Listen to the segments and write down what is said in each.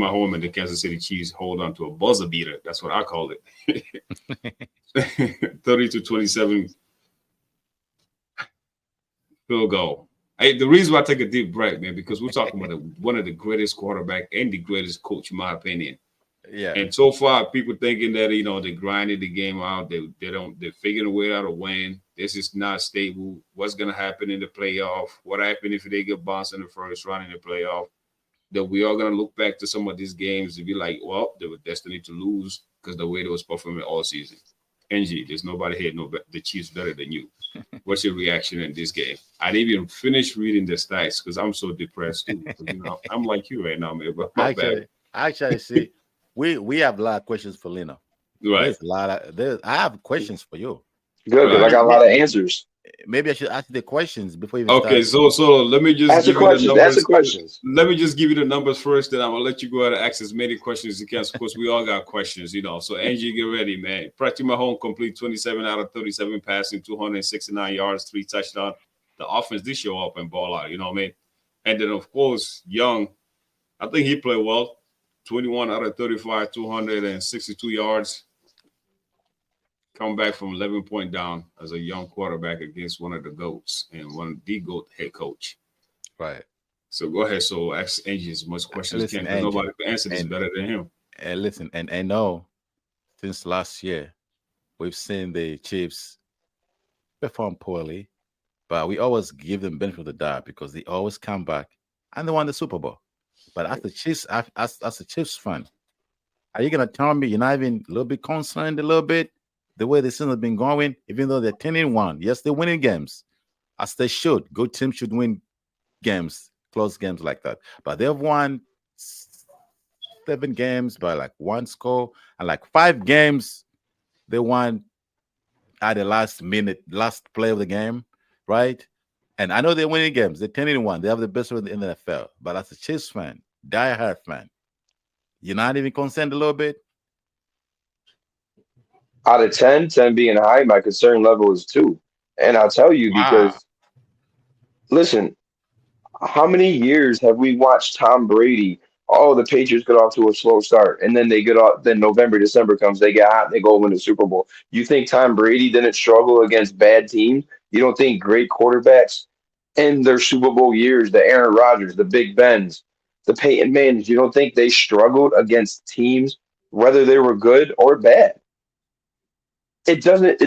Mahomes and the Kansas City Chiefs hold on to a buzzer beater. That's what I call it. 30-27 field goal. Hey, the reason why I take a deep breath, man, because we're talking about one of the greatest quarterback and the greatest coach, in my opinion. Yeah. And so far, people thinking that they grinded the game out, they're figuring a way out to win. This is not stable. What's gonna happen in the playoff? What happened if they get bounced in the first round in the playoff? That we are gonna look back to some of these games and be like, well, they were destined to lose because the way they was performing all season. NG, there's nobody here, the Chiefs better than you. What's your reaction in this game? I didn't even finish reading the stats because I'm so depressed too. I'm like you right now, man. But my bad. Actually, see, we have a lot of questions for Lena. Right. I have questions for you. Good, because I got a lot of answers. Maybe I should ask the questions before you even Okay, start. so let me just Ask the give you the questions. numbers. Ask the questions. Let me just give you the numbers first, then I'm gonna let you go ahead and ask as many questions as you can. Of course, we all got questions, So Angie, get ready, man. Patrick Mahomes complete 27 out of 37 passing, 269 yards, 3 touchdowns. The offense did show up and ball out, you know what I mean? And then of course, Young, I think he played well. 21 out of 35, 262 yards. Come back from 11-point down as a young quarterback against one of the GOATs and one of the GOAT head coach. Right. So go ahead. So ask Angie as much questions as you can. Nobody can answer this better than him. And listen, and I know since last year, we've seen the Chiefs perform poorly, but we always give them benefit of the doubt because they always come back and they won the Super Bowl. But as a Chiefs fan, are you gonna tell me you're not even a little bit concerned a little bit? The way the season has been going, even though they're 10-1, yes, they're winning games, as they should. Good teams should win games, close games like that. But they've won 7 games by like 1 score, and like 5 games they won at the last minute, last play of the game, right? And I know they're winning games. They're 10-1. They have the best record in the NFL. But as a Chiefs fan, diehard fan, you're not even concerned a little bit? Out of 10, 10 being high, my concern level is 2. And I'll tell you Wow. because, listen, how many years have we watched Tom Brady? Oh, the Patriots get off to a slow start, and then they get off. Then November, December comes, they get hot, they go win the Super Bowl. You think Tom Brady didn't struggle against bad teams? You don't think great quarterbacks in their Super Bowl years, the Aaron Rodgers, the Big Bens, the Peyton Mannings, you don't think they struggled against teams, whether they were good or bad? It doesn't.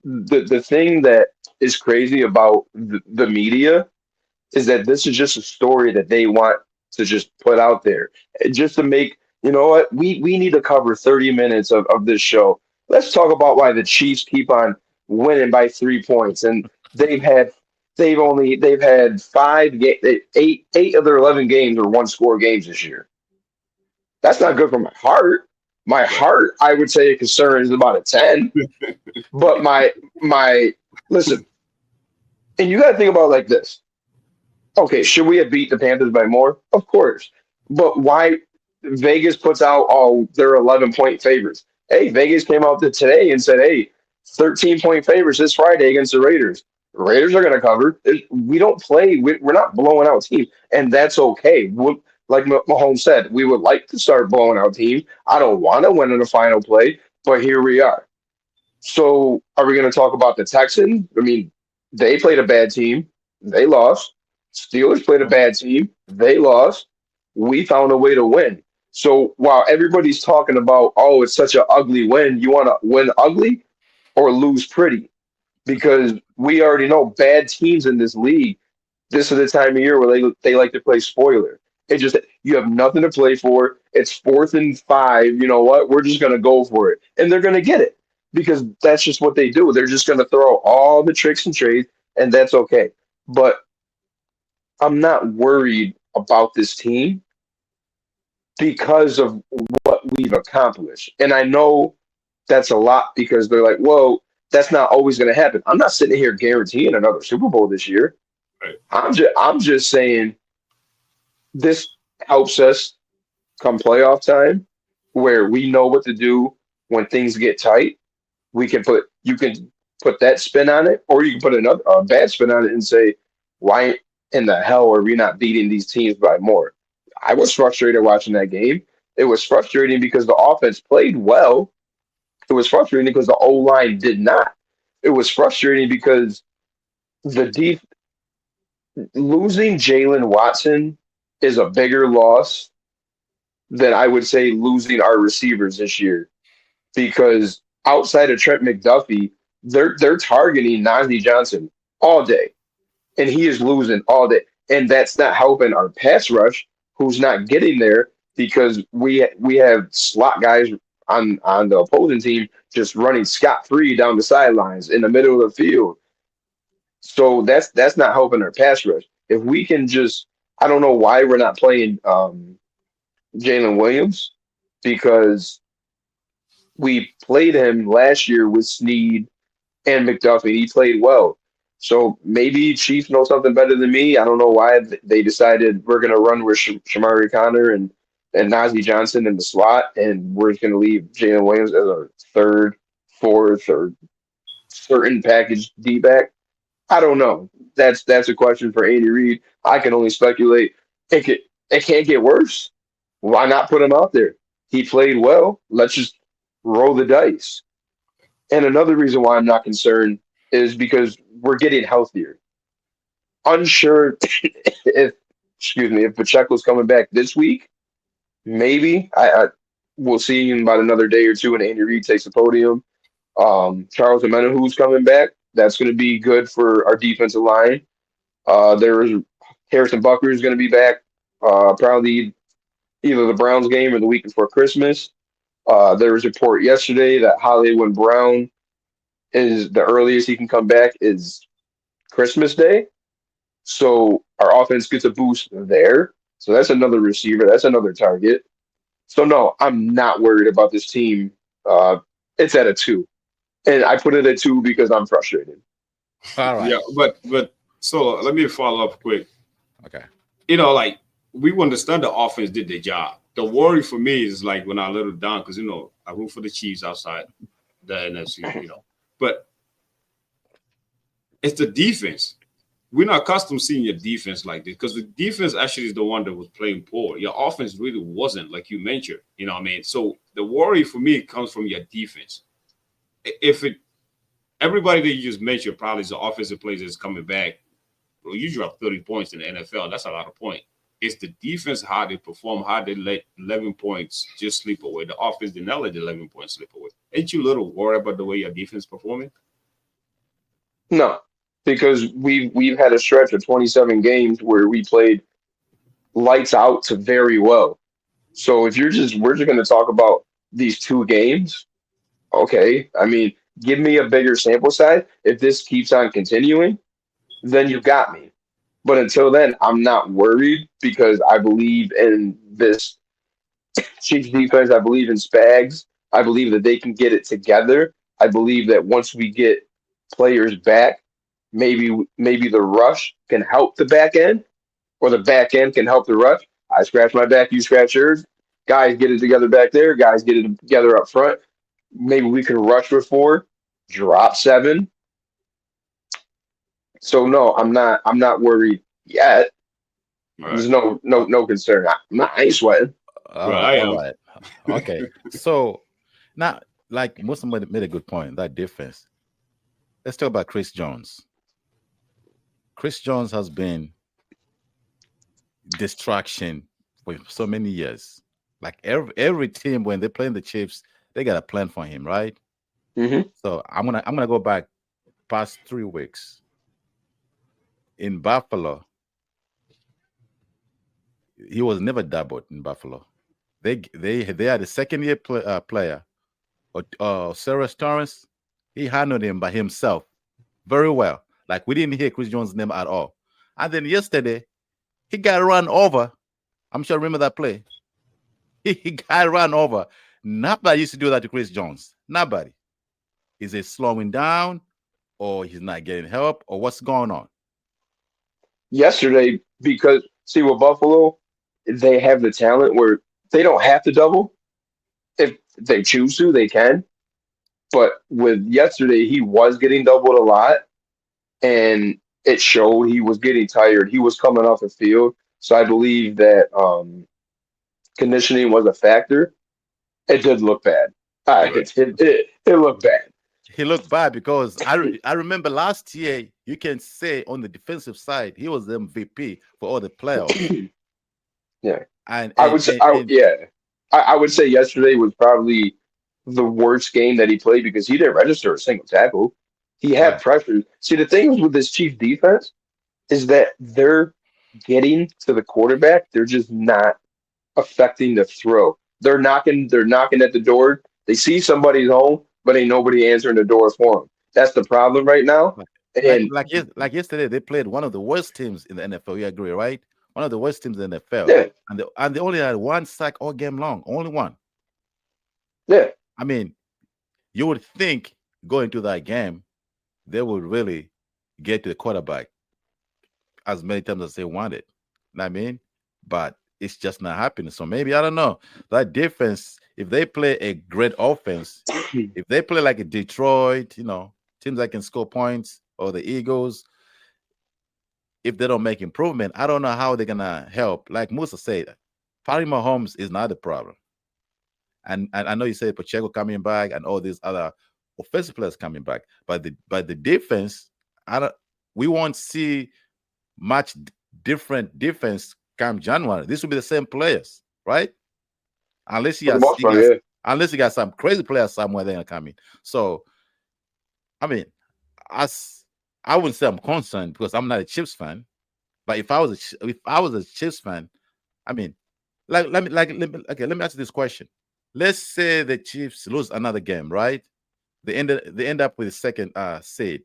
The thing that is crazy about the media is that this is just a story that they want to just put out there, just to make, you know what, we need to cover 30 minutes of this show. Let's talk about why the Chiefs keep on winning by 3 points, and they've had 8 of their 11 games or 1 score games this year. That's not good for my heart. My heart, I would say, a concern is about a 10. But my listen, and you got to think about it like this. Okay, should we have beat the Panthers by more? Of course. But why Vegas puts out all their 11-point favorites? Hey, Vegas came out today and said, hey, 13-point favorites this Friday against the Raiders. The Raiders are going to cover. We don't play. We're not blowing out teams, and that's okay. Like Mahomes said, we would like to start blowing out teams. I don't want to win in the final play, but here we are. So are we going to talk about the Texans? I mean, they played a bad team. They lost. Steelers played a bad team. They lost. We found a way to win. So while everybody's talking about, oh, it's such an ugly win, you want to win ugly or lose pretty? Because we already know bad teams in this league, this is the time of year where they like to play spoiler. It just, you have nothing to play for. It's 4th and 5. You know what? We're just going to go for it. And they're going to get it because that's just what they do. They're just going to throw all the tricks and trades, and that's okay. But I'm not worried about this team because of what we've accomplished. And I know that's a lot because they're like, whoa, that's not always going to happen. I'm not sitting here guaranteeing another Super Bowl this year. Right. I'm just saying this helps us come playoff time where we know what to do when things get tight. You can put that spin on it, or you can put another bad spin on it and say, why in the hell are we not beating these teams by more? I was frustrated watching that game. It was frustrating because the offense played well. It was frustrating because the O line did not. It was frustrating because the deep losing Jalen Watson is a bigger loss than I would say losing our receivers this year. Because outside of Trent McDuffie, they're targeting Najee Johnson all day, and he is losing all day, and that's not helping our pass rush, who's not getting there because we have slot guys on the opposing team just running scot free down the sidelines in the middle of the field. So that's not helping our pass rush. If we can just, I don't know why we're not playing Jalen Williams because we played him last year with Snead and McDuffie. He played well. So maybe Chiefs know something better than me. I don't know why they decided we're going to run with Shamari Connor and Najee Johnson in the slot, and we're going to leave Jalen Williams as a third, fourth, or certain package D back. I don't know. That's a question for Andy Reid. I can only speculate. It can't get worse. Why not put him out there? He played well. Let's just roll the dice. And another reason why I'm not concerned is because we're getting healthier. Unsure if if Pacheco's coming back this week. Maybe I we'll see in about another day or two when Andy Reid takes the podium. Charles who's coming back. That's going to be good for our defensive line. There is Harrison Bucker is going to be back. Probably either the Browns game or the week before Christmas. There was a report yesterday that Hollywood Brown is the earliest he can come back is Christmas Day. So our offense gets a boost there. So that's another receiver. That's another target. So no, I'm not worried about this team. It's at a 2. And I put it at 2 because I'm frustrated. All right. Yeah, but so let me follow up quick. Okay. Like we understand the offense did their job. The worry for me is like when I let it down because I root for the Chiefs outside the NFC. But it's the defense. We're not accustomed seeing your defense like this because the defense actually is the one that was playing poor. Your offense really wasn't, like you mentioned. You know what I mean? So the worry for me comes from your defense. If everybody that you just mentioned probably is the offensive players that's coming back, well, you drop 30 points in the NFL. That's a lot of points. It's the defense, how they perform, how they let 11 points just slip away. The offense did not let the 11 points slip away. Ain't you a little worried about the way your defense performing? No, because we've had a stretch of 27 games where we played lights out to very well. So if we're just going to talk about these 2 games, okay. I mean, give me a bigger sample size. If this keeps on continuing, then you got me. But until then, I'm not worried because I believe in this Chiefs defense. I believe in Spags. I believe that they can get it together. I believe that once we get players back, maybe the rush can help the back end, or the back end can help the rush. I scratch my back, you scratch yours. Guys get it together back there. Guys get it together up front. Maybe we can rush with 4, drop 7. So no, I'm not worried yet. All There's right. no concern. I ain't sweating. All Well, right. I All am. right. Okay. So now, like most of them made a good point, that defense. Let's talk about Chris Jones. Chris Jones has been distraction for so many years. Like every team when they play in the Chiefs, they got a plan for him, right? Hmm. So I'm gonna go back past 3 weeks in Buffalo. He was never doubled in Buffalo. They had a player, Sarah Torrance. He handled him by himself very well. Like we didn't hear Chris Jones' name at all. And then yesterday, he got run over. I'm sure remember that play. He got run over. Nobody used to do that to Chris Jones. Nobody. Is it slowing down or he's not getting help or what's going on? Yesterday, because see with Buffalo, they have the talent where they don't have to double. If they choose to, they can. But with yesterday, he was getting doubled a lot, and it showed he was getting tired. He was coming off the field. So I believe that conditioning was a factor, it did look bad. Right. It looked bad. He looked bad because I remember last year you can say on the defensive side he was the MVP for all the playoffs. Yeah, And I and would say, and, and I would say yesterday was probably the worst game that he played because he didn't register a single tackle. He had right, pressure. See, the thing with this Chiefs defense is that they're getting to the quarterback. They're just not affecting the throw. They're knocking at the door. They see somebody's home, but ain't nobody answering the door for them. That's the problem right now. like And like yesterday they played one of the worst teams in the NFL. You agree, right? One of the worst teams in the NFL, yeah, and they only had one sack all game long, only one. yeah. I mean, you would think going to that game they would really get to the quarterback as many times as they wanted. Know what I mean? But it's just not happening. So maybe I don't know. That defense, if they play a great offense, if they play like a Detroit, teams that can score points, or the Eagles, if they don't make improvement, I don't know how they're gonna help. Like Musa said, Patty Mahomes is not the problem. And I know you said Pacheco coming back and all these other offensive players coming back, but the defense, I don't. We won't see much different defense come January. This will be the same players, right? Unless For the most part, yeah. unless you got some crazy players somewhere they're gonna come in. So I mean, as I wouldn't say I'm concerned because I'm not a Chiefs fan. But if I was a Chiefs fan, I mean, okay, let me ask you this question. Let's say the Chiefs lose another game, right? They end up with the second seed,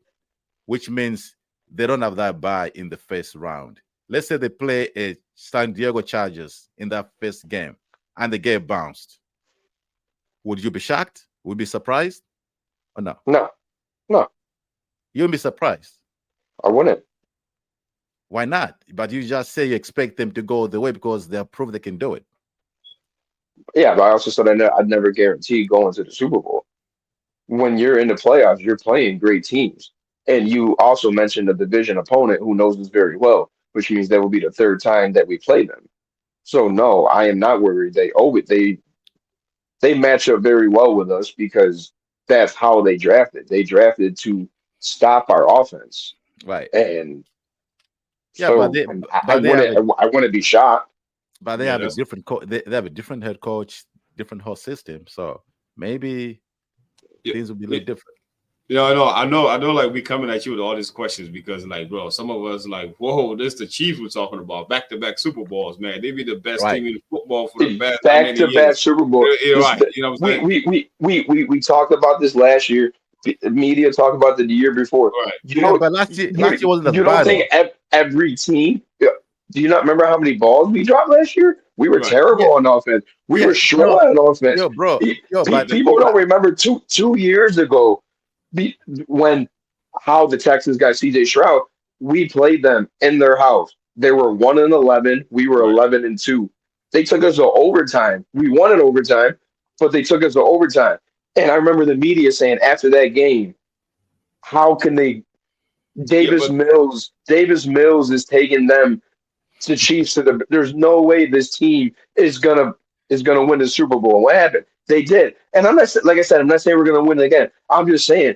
which means they don't have that bye in the first round. Let's say they play a San Diego Chargers in that first game and they get bounced. Would you be shocked? Would you be surprised? Or no? No, no, You would be surprised. I wouldn't. Why not? But you just say you expect them to go the way because they have proved they can do it. Yeah, but I also said I'd never guarantee going to the Super Bowl. When you're in the playoffs, you're playing great teams. And you also mentioned a division opponent who knows us very well, which means that will be the third time that we play them. So no, I am not worried. They match up very well with us because that's how they drafted. They drafted to stop our offense. Right. And Yeah, but so they I but they have wouldn't a I wouldn't be shocked. but they Yeah, have a that's different they have a different head coach, different whole system. So maybe yeah. things will be a Yeah. little different. I know. Like we coming at you with all these questions because, like, bro, some of us like, whoa, this the Chiefs we're talking about, back-to-back Super Bowls, man. They be the best Right. team in football for the past how Back many to back years? Super Bowl. You're This right. You know what I'm saying? we talked about this last year. The media talked about it the year before. Right. You Yeah, know, but last year wasn't as you don't bad think though. every team? Do you not remember how many balls we dropped last year? We were Right. Yeah, terrible on offense. We yeah. were short on offense. Bro, but People don't remember two years ago when how the Texans got CJ Stroud. We played them in their house. They were 1-11. We were Right. 11-2. They took us to overtime. We won in overtime, but they took us to overtime. And I remember the media saying after that game, how can they? Yeah, but Davis Mills is taking them to Chiefs to the. There's no way this team is gonna win the Super Bowl. What happened? They did, and I'm not like I said. I'm not saying we're gonna win it again. I'm just saying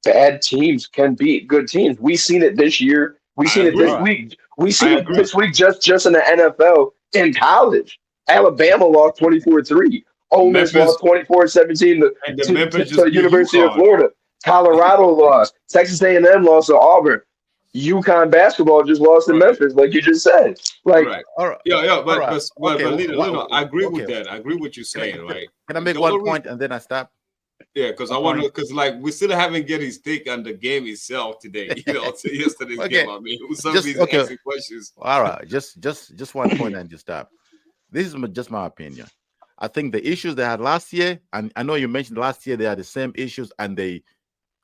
bad teams can beat good teams. We've seen it this year. We've I seen it all this agree. right, week. We I seen it agree. this week just in the NFL in college. Alabama lost 24-3. Ole Miss Memphis lost 24-17 and the to Memphis the just beat University of UConn. Florida. Colorado lost. Texas A&M lost to Auburn. UConn basketball just lost to Right. Memphis, like you just said. Like, Right. all right, Yeah. all But right. but but, Okay, but Lito, I agree with okay. that. I agree with you Can I, saying, can, right? can I make The one only reason, point and then I stop? yeah, because I One want to, point. because like we still haven't get his take on the game itself today. To yesterday's game. Okay, I mean, some of just these okay. asking questions. All right, just one point and just stop. This is just my opinion. I think the issues they had last year, and I know you mentioned last year they had the same issues and they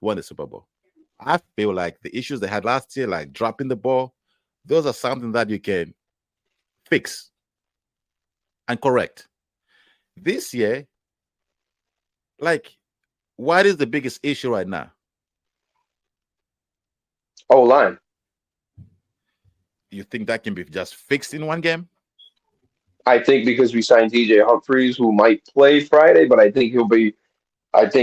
won the Super Bowl. I feel like the issues they had last year, like dropping the ball, those are something that you can fix and correct. This year, like, what is the biggest issue right now? oh, line. You think that can be just fixed in one game? I think because we signed DJ Humphries, who might play Friday, but I think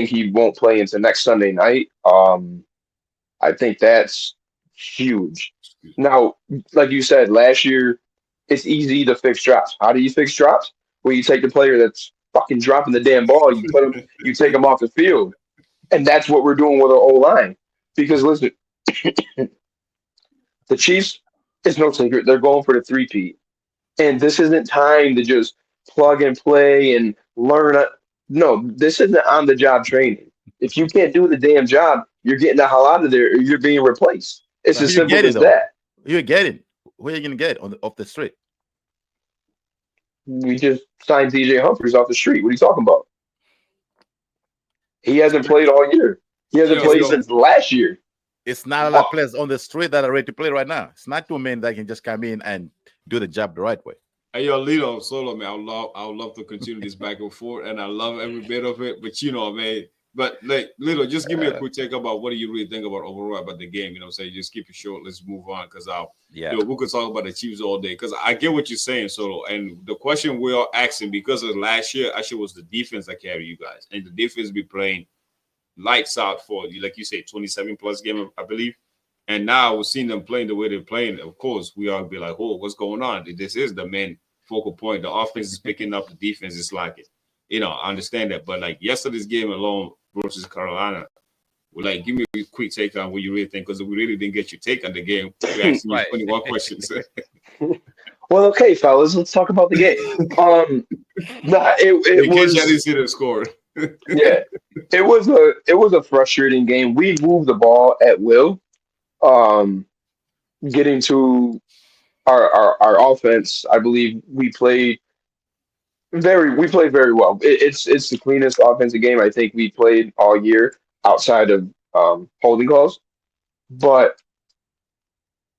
he won't play into next Sunday night. I think that's huge. Now, like you said, last year, it's easy to fix drops. How do you fix drops? Well, you take the player that's fucking dropping the damn ball, you take him off the field, and that's what we're doing with our O line. Because listen, the Chiefs, it's no secret, they're going for the three-peat. And this isn't time to just plug and play and learn. No, this isn't on the job training. If you can't do the damn job, you're getting the hell out of there or you're being replaced. It's But who as you simple getting as though? that. Who you getting? Who are you gonna get off the street? We just signed DJ Humphries off the street. What are you talking about? He hasn't played all year. He hasn't It's played Yo, not. since last year. It's not a lot of Wow. players on the street that are ready to play right now. It's not two men that can just come in and do the job the right way. hey, yo, Lito, solo man, I would love to continue this back and forth, and I love every bit of it. But man. But like, Lito, just give me a Uh, quick take about what do you really think about overall about the game. You know, say just keep it short. Let's move on because I'll, Yeah. we could talk about the Chiefs all day because I get what you're saying, solo. And the question we are asking because of last year, actually was the defense that carried you guys, and the defense be playing lights out for you, like you say, 27 plus game, I believe. And now we're seeing them playing the way they're playing. Of course, we all be like, oh, what's going on? This is the main focal point. The offense is picking up, the defense is slacking. I understand that. But like yesterday's game alone versus Carolina, well, like give me a quick take on what you really think, because we really didn't get your take on the game. We're asking you Right. 21 questions. well, okay, fellas, let's talk about the game. Nah, it In case I didn't was see the score. yeah, it was a frustrating game. We moved the ball at will. Um, getting to our offense, I believe we played very well. It's the cleanest offensive game I think we played all year outside of holding calls. But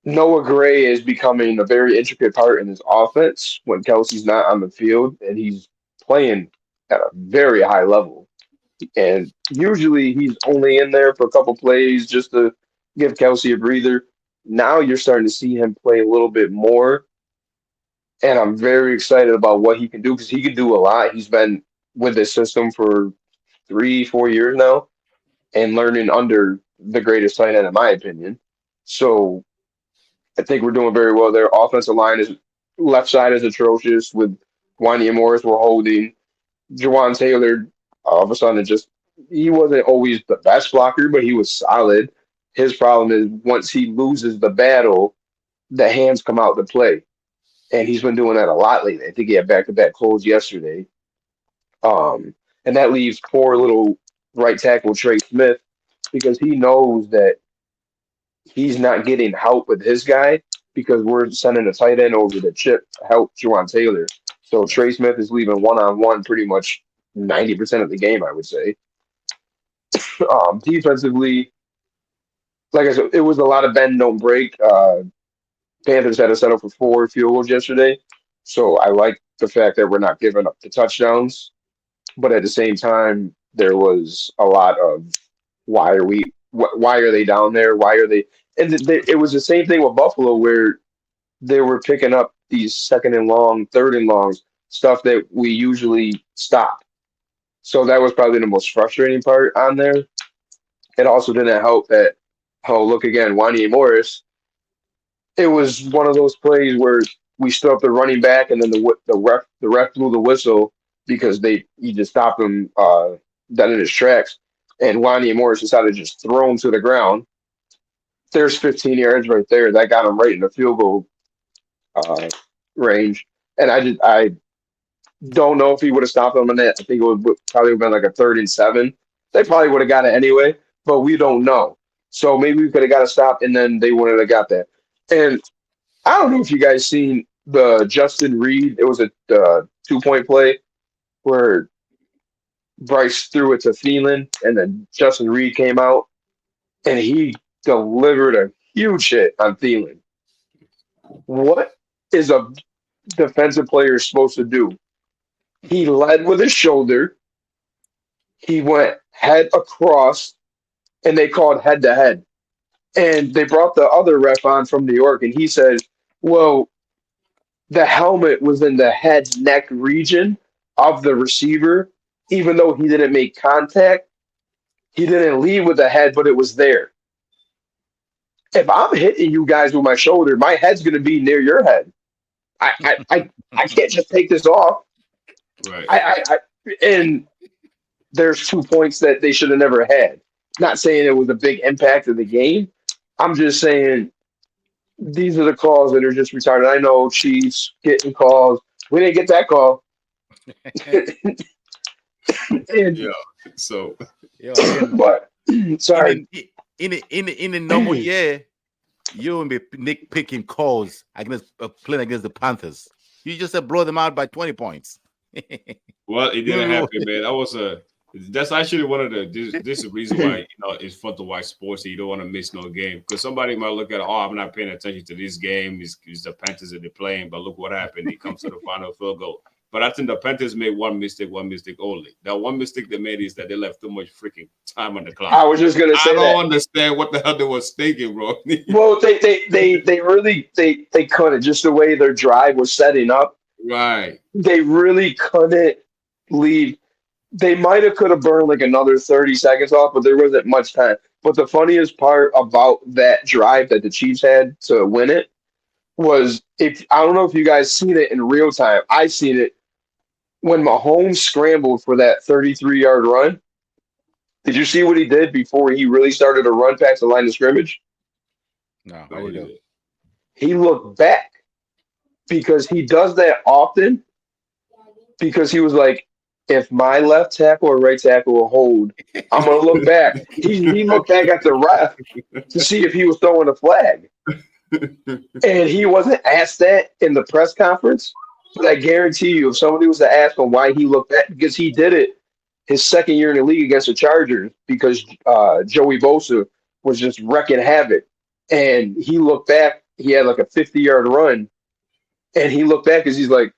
Noah Gray is becoming a very intricate part in his offense when Kelsey's not on the field, and he's playing at a very high level. And usually he's only in there for a couple plays just to give Kelsey a breather. Now you're starting to see him play a little bit more, and I'm very excited about what he can do because he can do a lot. He's been with this system for 3, 4 years now and learning under the greatest tight end, in my opinion. So I think we're doing very well there. Offensive line is left side is atrocious with Wanya Morris. We're holding Jawan Taylor. All of a sudden, he wasn't always the best blocker, but he was solid. His problem is once he loses the battle, the hands come out to play, and he's been doing that a lot lately. I think he had back-to-back holds yesterday. And that leaves poor little right tackle Trey Smith because he knows that he's not getting help with his guy because we're sending a tight end over the chip to help Juwan Taylor. So Trey Smith is leaving one-on-one pretty much 90% of the game, I would say. Defensively, like I said, it was a lot of bend, don't break. Panthers had to settle for 4 field goals yesterday. So I like the fact that we're not giving up the touchdowns. But at the same time, there was a lot of why are they down there? Why are they? And it was the same thing with Buffalo where they were picking up these second and long, third and longs, stuff that we usually stop. So that was probably the most frustrating part on there. It also didn't help that, oh, look again, Wanya Morris. It was one of those plays where we stood up the running back and then the ref blew the whistle because he just stopped him dead in his tracks. And Wanya Morris decided to just throw him to the ground. There's 15 yards right there. That got him right in the field goal uh, range. And I don't know if he would have stopped him on that. I think it would probably have been like a 3rd and 7. They probably would have got it anyway, but we don't know. So maybe we could have got a stop and then they wouldn't have got that. And I don't know if you guys seen the Justin Reed. It was a 2-point play where Bryce threw it to Thielen, and then Justin Reed came out and he delivered a huge hit on Thielen. What is a defensive player supposed to do? He led with his shoulder. He went head across, and they called head to head. And they brought the other ref on from New York, and he said, "Well, the helmet was in the head neck region of the receiver, even though he didn't make contact. He didn't lead with the head, but it was there. If I'm hitting you guys with my shoulder, my head's going to be near your head. I can't just take this off. Right. And there's 2 points that they should have never had. Not saying it was a big impact of the game. I'm just saying these are the calls that are just retarded. I know Chiefs getting calls. We didn't get that call. Yeah. And, So Yo, in but sorry. in the normal year, you won't be nitpicking calls against playing against the Panthers. You just blow them out by 20 points. well, it didn't happen, man. That's actually one of the this is the reason why it's fun to watch sports and you don't want to miss no game. Because somebody might look at, oh, I'm not paying attention to this game. It's the Panthers that they're playing, but look what happened. It comes to the final field goal. But I think the Panthers made one mistake only. That one mistake they made is that they left too much freaking time on the clock. I was just gonna say I don't that. understand what the hell they was thinking, bro. Well, they really they couldn't, just the way their drive was setting up. Right. They really couldn't leave. They might have could have burned like another 30 seconds off, but there wasn't much time. But the funniest part about that drive that the Chiefs had to win it was, if I don't know if you guys seen it in real time. I seen it when Mahomes scrambled for that 33-yard run. Did you see what he did before he really started to run past the line of scrimmage? No, So I what do. is it? He looked back because he does that often, because he was like, if my left tackle or right tackle will hold, I'm going to look back. He looked back at the ref to see if he was throwing a flag. And he wasn't asked that in the press conference. But I guarantee you, if somebody was to ask him why he looked back, because he did it his second year in the league against the Chargers, because Joey Bosa was just wrecking havoc. And he looked back. He had like a 50-yard run. And he looked back because he's like,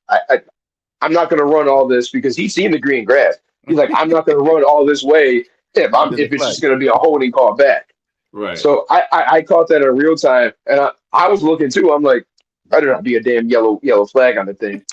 I'm not going to run all this, because he's seen the green grass. He's like, I'm not going to run all this way if it's just going to be a holding call back. Right. So I caught that in real time, and I was looking too. I'm like, better not be a damn yellow flag on the thing.